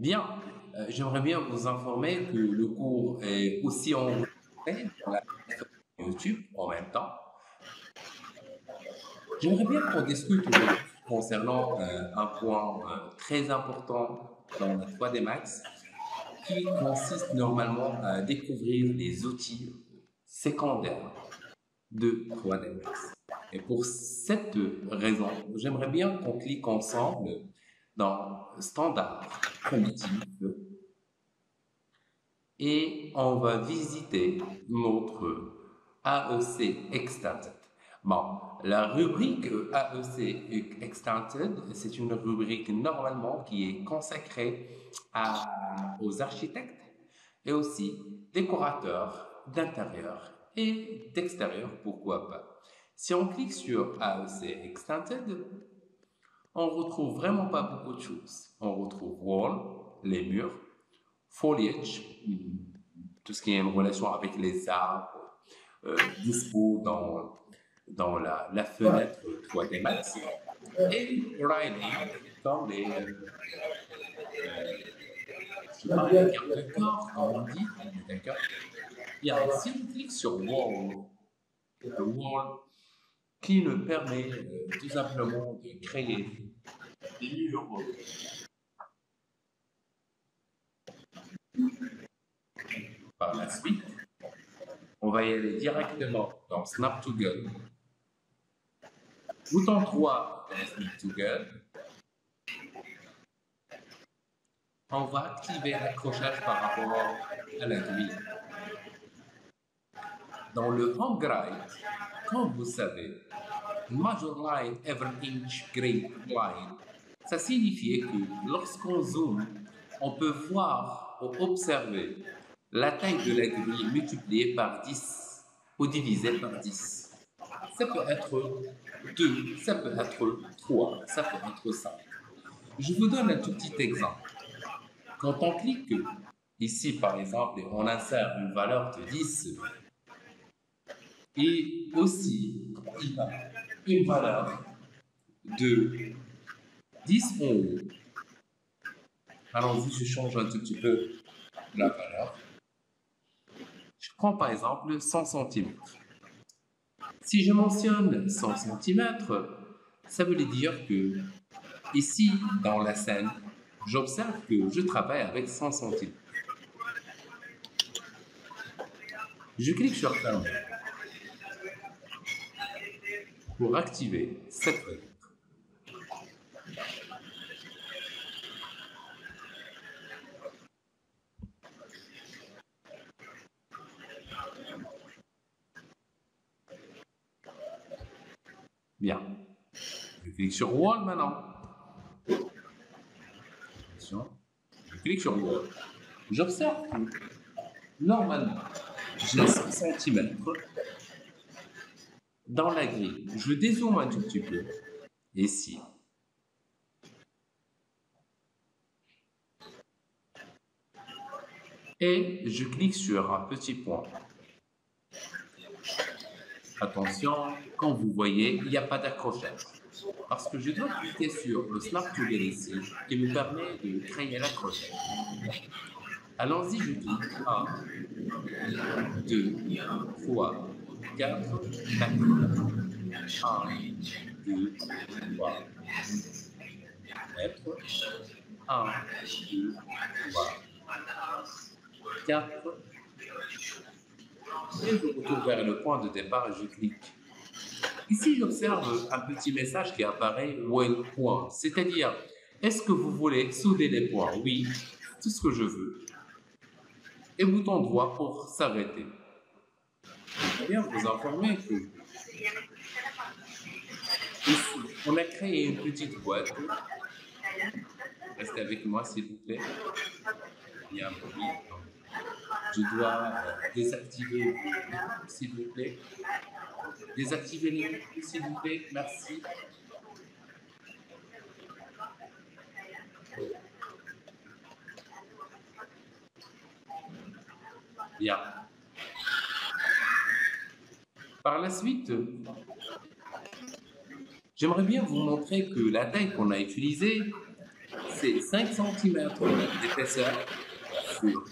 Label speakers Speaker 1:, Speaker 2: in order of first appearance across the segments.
Speaker 1: Bien, j'aimerais bien vous informer que le cours est aussi enregistré sur la plateforme YouTube en même temps. J'aimerais bien qu'on discute aujourd'hui concernant un point très important dans la 3D Max qui consiste normalement à découvrir les outils secondaires de 3D Max. Et pour cette raison, j'aimerais bien qu'on clique ensemble dans Standard primitif et on va visiter notre AEC Extended. Bon, la rubrique AEC Extended, c'est une rubrique normalement qui est consacrée aux architectes et aussi décorateurs d'intérieur et d'extérieur, pourquoi pas. Si on clique sur AEC Extended, on retrouve vraiment pas beaucoup de choses. On retrouve wall, les murs, foliage, tout ce qui est en relation avec les arbres, dispo dans la fenêtre 3D Max, et railing, comme les gardes de corps, comme on dit, d'accord. Bien, si on clique sur wall, le wall qui nous permet tout simplement de créer des murs. Par la suite, on va y aller directement dans Snap to Gun. Bouton 3 dans Snap to Gun. On va activer l'accrochage par rapport à la grille. Dans le home guide, comme vous savez, Major Line Every Inch Grid Line, ça signifiait que lorsqu'on zoome, on peut voir ou observer la taille de la grille multipliée par 10 ou divisée par 10. Ça peut être 2, ça peut être 3, ça peut être 5. Je vous donne un tout petit exemple. Quand on clique ici, par exemple, et on insère une valeur de 10, et aussi il a une valeur de 10 en haut. Allons-y, je change un tout petit peu la valeur. Je prends par exemple 100 cm. Si je mentionne 100 cm, ça veut dire que ici, dans la scène, j'observe que je travaille avec 100 cm. Je clique sur Fermer pour activer cette fenêtre. Bien. Je clique sur Wall maintenant. Attention. Je clique sur Wall. J'observe que normalement, j'ai 100 cm dans la grille. Je dézoome un tout petit peu. Ici. Et je clique sur un petit point. Attention, comme vous voyez, il n'y a pas d'accrochage. Parce que je dois cliquer sur le Snap to Get ici, qui me permet de créer l'accrochage. Allons-y, je clique 1, 2, 3, 4, 5. 1, 2, 3, 4, 1, 2, 3, 4. Et je retourne vers le point de départ et je clique. Ici, j'observe un petit message qui apparaît Well point, c'est-à-dire, est-ce que vous voulez souder les points? Oui, tout ce que je veux. Et bouton droit pour s'arrêter. Je viens vous informer que ici, on a créé une petite boîte. Restez avec moi, s'il vous plaît. Il y a un bruit. Je dois désactiver, s'il vous plaît. Désactiver les micros, s'il vous plaît. Merci. Bien. Par la suite, j'aimerais bien vous montrer que la taille qu'on a utilisée, c'est 5 cm d'épaisseur sur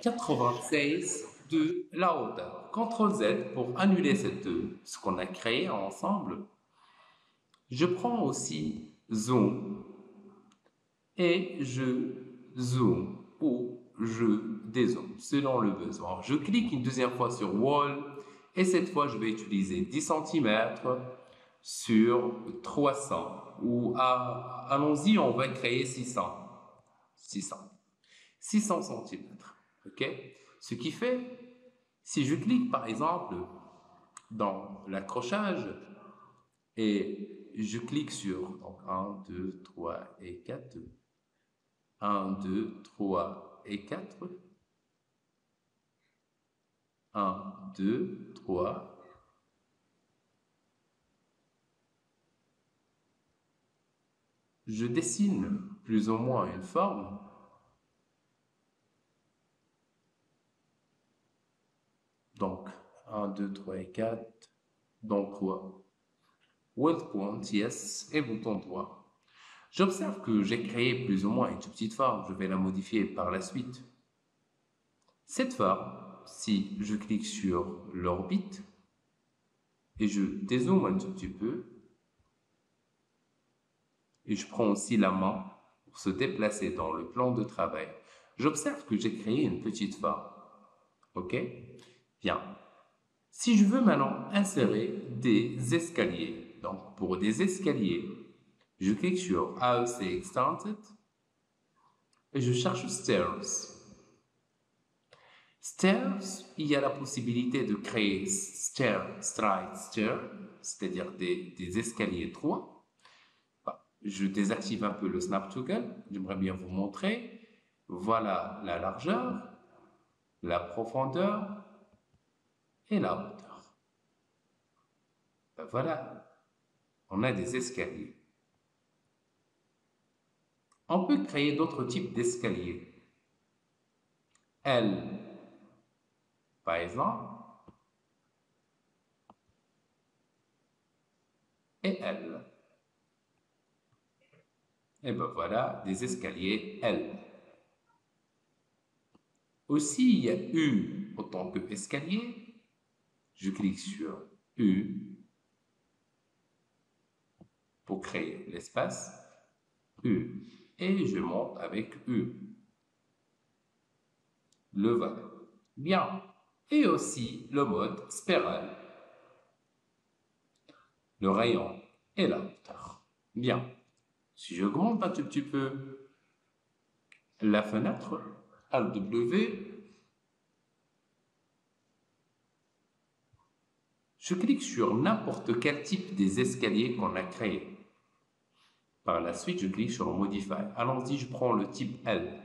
Speaker 1: 96 de la hauteur. CTRL Z pour annuler ce qu'on a créé ensemble. Je prends aussi zoom et je zoom ou je dézoome selon le besoin. Je clique une deuxième fois sur Wall et cette fois je vais utiliser 10 cm sur 300 ou allons-y, on va créer 600 cm. Ok? Ce qui fait, si je clique par exemple dans l'accrochage et je clique sur donc 1, 2, 3 et 4, 1, 2, 3 et 4, 1, 2, 3, je dessine plus ou moins une forme. Donc, 1, 2, 3 et 4, donc 3. Weld point, yes, et bouton droit. J'observe que j'ai créé plus ou moins une toute petite forme. Je vais la modifier par la suite. Cette forme, si je clique sur l'orbite et je dézoome un tout petit peu, et je prends aussi la main pour se déplacer dans le plan de travail, j'observe que j'ai créé une petite forme. Ok? Bien. Si je veux maintenant insérer des escaliers, donc pour des escaliers, je clique sur AEC Extended et je cherche Stairs. Stairs, il y a la possibilité de créer straight stair, c'est-à-dire des escaliers droits. Je désactive un peu le Snap Toggle, j'aimerais bien vous montrer. Voilà la largeur, la profondeur et la hauteur. Ben voilà, on a des escaliers. On peut créer d'autres types d'escaliers. L, par exemple, et L. Et ben voilà, des escaliers L. Aussi, il y a U en tant qu'escalier. Je clique sur U pour créer l'espace U. Et je monte avec U. Le voilà. Bien. Et aussi le mode spirale. Le rayon et la hauteur. Bien. Si j'augmente un tout petit peu la fenêtre, ALW, je clique sur n'importe quel type des escaliers qu'on a créé. Par la suite, je clique sur Modify. Allons-y, je prends le type L.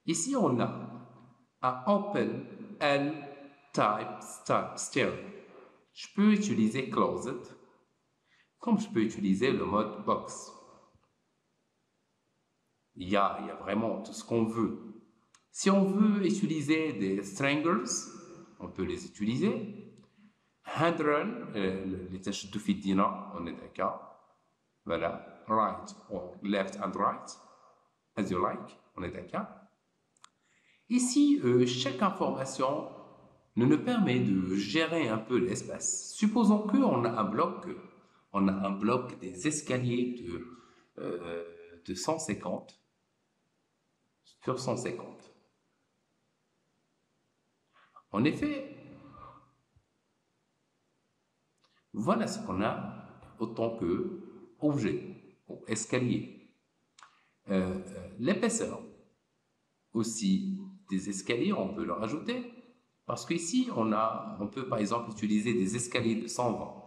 Speaker 1: Ici, on a un Open L Type Stair. Je peux utiliser Closed, comme je peux utiliser le mode Box. Il y a vraiment tout ce qu'on veut. Si on veut utiliser des strangles, on peut les utiliser. Handrun, les tâches de fidina, on est d'accord. Voilà, right or left and right, as you like, on est d'accord. Ici, chaque information nous permet de gérer un peu l'espace. Supposons qu'on a un bloc des escaliers de 150 sur 150. En effet, voilà ce qu'on a autant que objet ou escalier. L'épaisseur aussi des escaliers, on peut le rajouter parce qu'ici, on peut par exemple utiliser des escaliers de 120.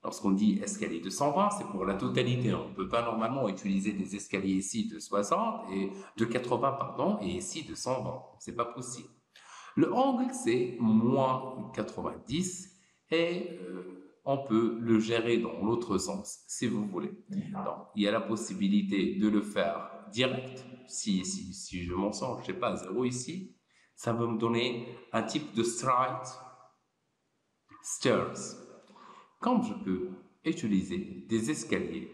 Speaker 1: Lorsqu'on dit escalier de 120, c'est pour la totalité. On ne peut pas normalement utiliser des escaliers ici de 60 et de 80, pardon, et ici de 120. C'est pas possible. Le angle, c'est moins 90 et on peut le gérer dans l'autre sens, si vous voulez. Donc, il y a la possibilité de le faire direct. Si je m'en sors, je sais pas, 0 ici, ça va me donner un type de straight stairs. Comme je peux utiliser des escaliers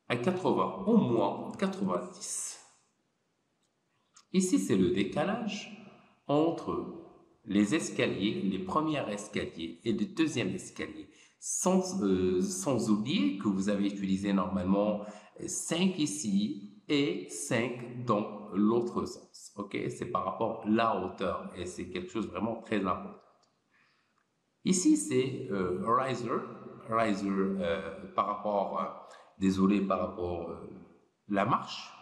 Speaker 1: à 80, au moins 90. Ici, c'est le décalage entre les escaliers, les premiers escaliers et les deuxièmes escaliers. Sans oublier que vous avez utilisé normalement 5 ici et 5 dans l'autre sens. Ok, c'est par rapport à la hauteur et c'est quelque chose vraiment très important. Ici, c'est riser par rapport, désolé, par rapport à la marche.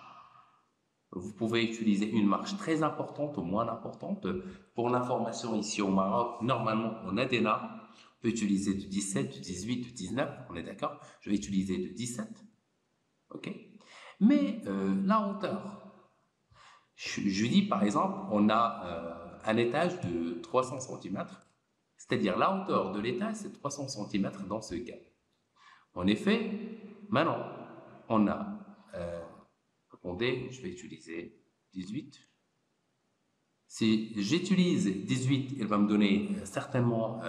Speaker 1: Vous pouvez utiliser une marche très importante ou moins importante. Pour l'information, ici au Maroc, normalement, on a des normes. On peut utiliser de 17, de 18, de 19, on est d'accord? Je vais utiliser de 17, ok? Mais la hauteur, je dis par exemple, on a un étage de 300 cm, c'est-à-dire la hauteur de l'étage, c'est 300 cm dans ce cas. En effet, maintenant, on a, attendez, je vais utiliser 18. Si j'utilise 18, il va me donner certainement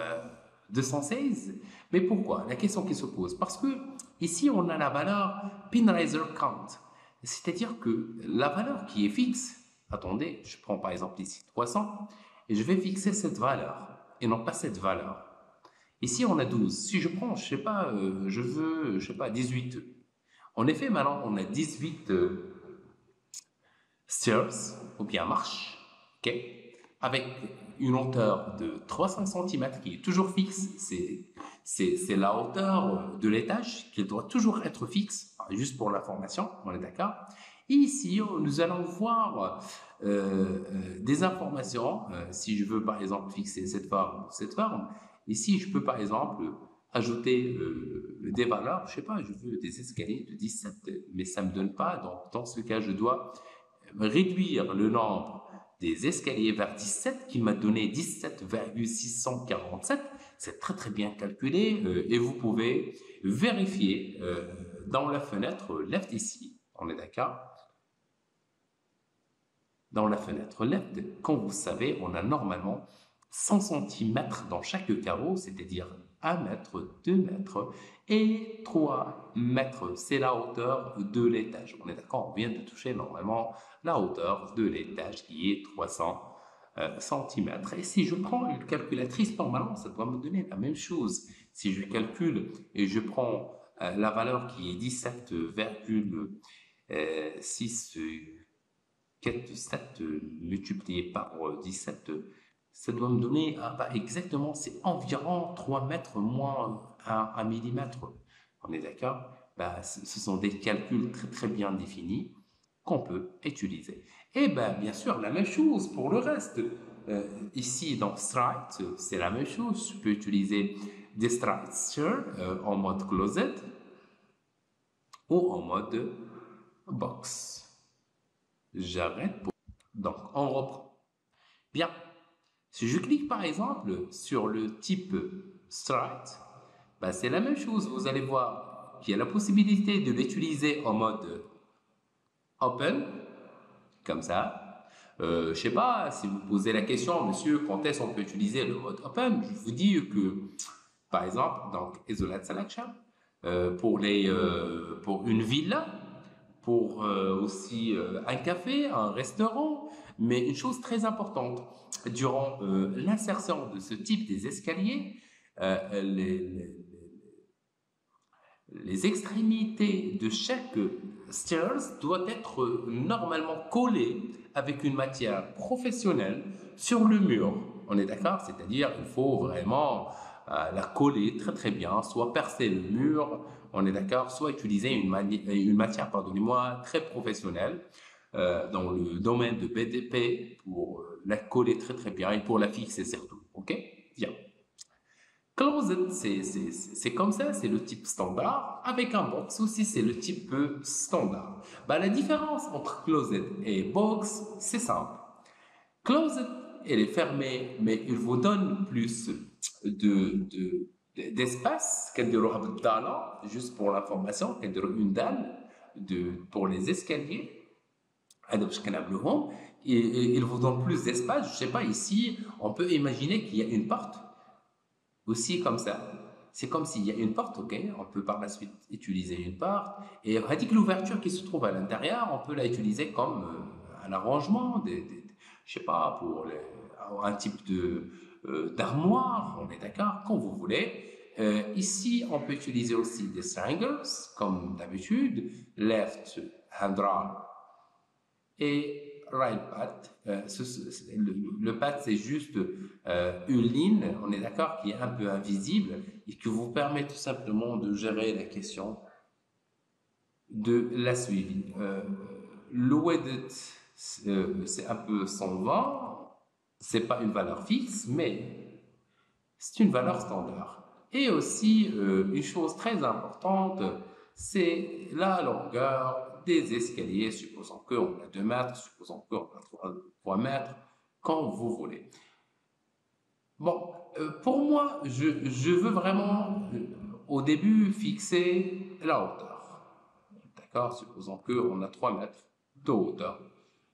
Speaker 1: 216. Mais pourquoi? La question qui se pose. Parce que ici, on a la valeur pinRiser count. C'est-à-dire que la valeur qui est fixe, attendez, je prends par exemple ici 300, et je vais fixer cette valeur, et non pas cette valeur. Ici, on a 12. Si je prends, je sais pas, je veux, je sais pas, 18. En effet, maintenant, on a 18 stairs, ou bien marches, ok, avec une hauteur de 300 cm qui est toujours fixe. C'est la hauteur de l'étage qui doit toujours être fixe, juste pour l'information, on est d'accord. Et ici, nous allons voir des informations. Si je veux, par exemple, fixer cette forme, ici, je peux, par exemple, ajouter des valeurs. Je sais pas, je veux des escaliers de 17, mais ça me donne pas. Donc, dans ce cas, je dois réduire le nombre des escaliers vers 17 qui m'a donné 17,647. C'est très très bien calculé et vous pouvez vérifier dans la fenêtre left ici. On est d'accord? Dans la fenêtre left, comme vous savez, on a normalement 100 cm dans chaque carreau, c'est-à-dire 1 mètre, 2 mètres et 3 mètres. C'est la hauteur de l'étage. On est d'accord, on vient de toucher normalement la hauteur de l'étage qui est 300 cm. Et si je prends une calculatrice, normalement, ça doit me donner la même chose. Si je calcule et je prends la valeur qui est 17,6 7 multiplié par 17, ça doit me donner exactement, c'est environ 3 mètres moins 1 millimètre. On est d'accord? Ce sont des calculs très très bien définis qu'on peut utiliser. Et bien sûr, la même chose pour le reste. Ici, dans Stride, c'est la même chose. Je peux utiliser des Stridesters en mode closet ou en mode box. J'arrête. Donc, on reprend. Bien. Si je clique par exemple sur le type Stride, c'est la même chose. Vous allez voir qu'il y a la possibilité de l'utiliser en mode Open, comme ça. Je ne sais pas si vous posez la question, monsieur, quand est-ce qu'on peut utiliser le mode Open? Je vous dis que, par exemple, donc Isolate Selection, pour une villa, pour aussi un café, un restaurant, mais une chose très importante, durant l'insertion de ce type des escaliers, les extrémités de chaque stairs doivent être normalement collées avec une matière professionnelle sur le mur. On est d'accord? C'est-à-dire il faut vraiment la coller très très bien, soit percer le mur, on est d'accord, soit utiliser une matière, pardonnez-moi, très professionnelle dans le domaine de BDP pour la coller très très bien et pour la fixer surtout. Ok? Bien. Closet, c'est comme ça, c'est le type standard. Avec un box aussi, c'est le type standard. La différence entre closet et box, c'est simple. Closet, elle est fermée, mais il vous donne plus d'espace, juste pour l'information, une dalle pour les escaliers. Et il vous donne plus d'espace. Je sais pas, ici, on peut imaginer qu'il y a une porte aussi comme ça. c'est comme s'il y a une porte, ok, on peut par la suite utiliser une porte, et dit que l'ouverture qui se trouve à l'intérieur, on peut la utiliser comme un arrangement, je sais pas, pour un type d'armoire, on est d'accord, quand vous voulez. Ici, on peut utiliser aussi des strangles, comme d'habitude, left hand drive et right path. Le path, c'est juste une ligne, on est d'accord, qui est un peu invisible et qui vous permet tout simplement de gérer la question de la suivi. Le weighted, c'est un peu 120, c'est pas une valeur fixe, mais c'est une valeur standard. Et aussi, une chose très importante, c'est la longueur des escaliers, supposons qu'on a 2 mètres, supposons qu'on a 3 mètres, quand vous voulez. Bon, pour moi, je veux vraiment, au début, fixer la hauteur. D'accord? Supposons qu'on a 3 mètres de hauteur.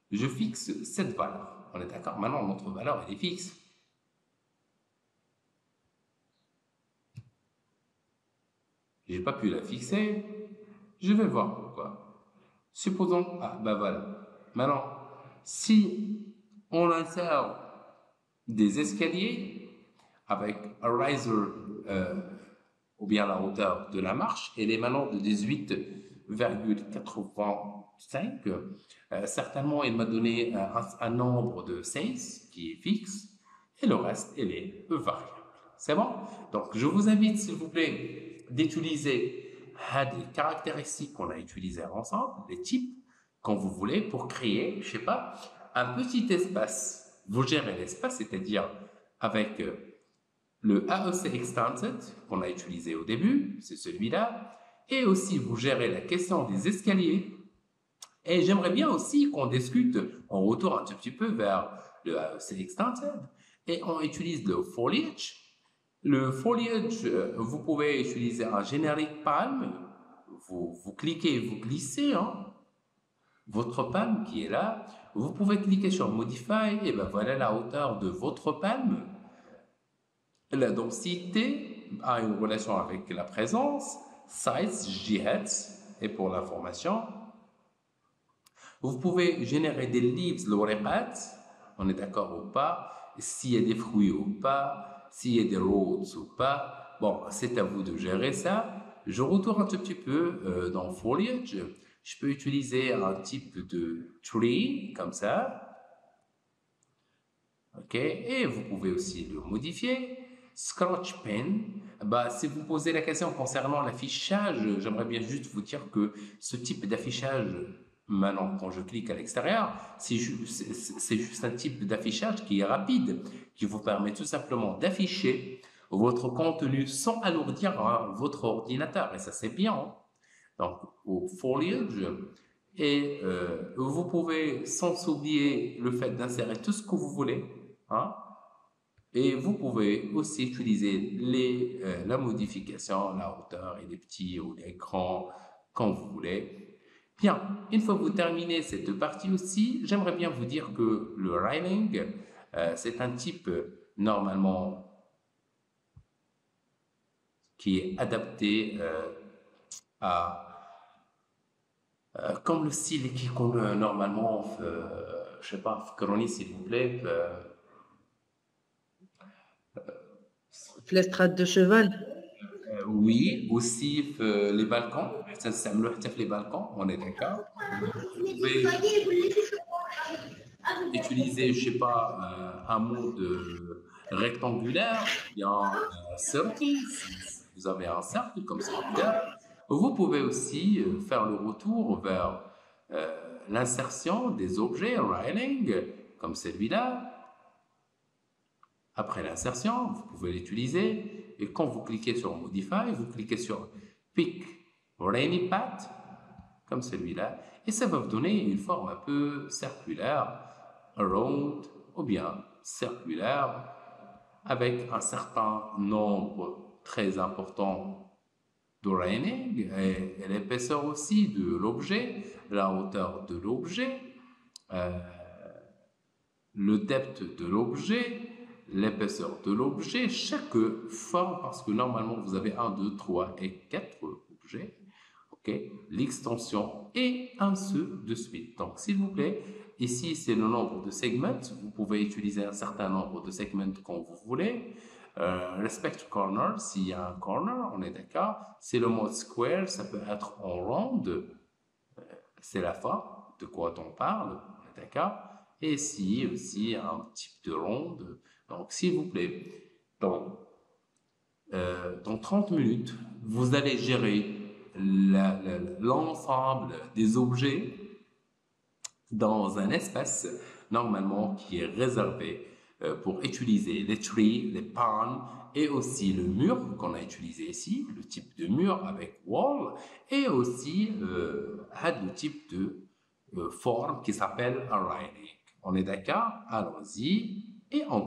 Speaker 1: Je fixe cette valeur. On est d'accord? Maintenant, notre valeur, elle est fixe. J'ai pas pu la fixer. Je vais voir pourquoi. Supposons, ah ben voilà. Maintenant, si on insère des escaliers avec un riser ou bien la hauteur de la marche, elle est maintenant de 18,85. Certainement, il m'a donné un nombre de 16 qui est fixe et le reste, elle est variable. C'est bon? Donc, je vous invite, s'il vous plaît, d'utiliser les caractéristiques qu'on a utilisées ensemble, les types, quand vous voulez, pour créer, je sais pas, un petit espace. Vous gérez l'espace, c'est-à-dire avec le AEC Extended qu'on a utilisé au début, c'est celui-là, et aussi vous gérez la question des escaliers. Et j'aimerais bien aussi qu'on discute, on retourne un tout petit peu vers le AEC Extended, et on utilise le foliage. Le foliage, vous pouvez utiliser un générique palme, vous cliquez, vous glissez, votre palme qui est là, vous pouvez cliquer sur Modify, et ben voilà la hauteur de votre palme. La densité a une relation avec la présence, size, jihad, et pour l'information. Vous pouvez générer des leaves, l'orepat, on est d'accord ou pas, s'il y a des fruits ou pas, s'il y a des roads ou pas. Bon, c'est à vous de gérer ça. Je retourne un tout petit peu dans Foliage. Je peux utiliser un type de tree, comme ça. OK, et vous pouvez aussi le modifier. Scratch Pen, bah, si vous posez la question concernant l'affichage, j'aimerais bien juste vous dire que ce type d'affichage, maintenant, quand je clique à l'extérieur, c'est juste un type d'affichage qui est rapide, qui vous permet tout simplement d'afficher votre contenu sans alourdir votre ordinateur. Et ça, c'est bien. Donc, au foliage, et vous pouvez, sans oublier le fait d'insérer tout ce que vous voulez, et vous pouvez aussi utiliser la modification, la hauteur et les petits ou les grands quand vous voulez. Bien, une fois que vous terminez cette partie aussi, j'aimerais bien vous dire que le railing, c'est un type normalement qui est adapté comme le style qu'on normalement, je sais pas, Chrony s'il vous plaît.
Speaker 2: L'estrade de cheval.
Speaker 1: Oui, aussi les balcons, ça me les balcons, on est d'accord. Vous pouvez utiliser, je sais pas, un mode rectangulaire, bien un cercle, si vous avez un cercle comme celui-là. Vous pouvez aussi faire le retour vers l'insertion des objets railing, comme celui-là. Après l'insertion, vous pouvez l'utiliser et quand vous cliquez sur Modify, vous cliquez sur Pick Rainy Path, comme celui-là, et ça va vous donner une forme un peu circulaire, round ou bien circulaire, avec un certain nombre très important de raining et l'épaisseur aussi de l'objet, la hauteur de l'objet, le depth de l'objet, l'épaisseur de l'objet, chaque forme, parce que normalement vous avez 1, 2, 3 et 4 objets, ok, l'extension et ainsi de suite. Donc, s'il vous plaît, ici c'est le nombre de segments, vous pouvez utiliser un certain nombre de segments quand vous voulez. Respect corner, s'il y a un corner, on est d'accord. C'est le mode square, ça peut être en round, c'est la forme de quoi on parle, on est d'accord. Et ici aussi un type de ronde. Donc, s'il vous plaît, dans 30 minutes, vous allez gérer l'ensemble des objets dans un espace normalement qui est réservé pour utiliser les trees, les pans et aussi le mur qu'on a utilisé ici, le type de mur avec wall et aussi le type de forme qui s'appelle aligning. On est d'accord? Allons-y et on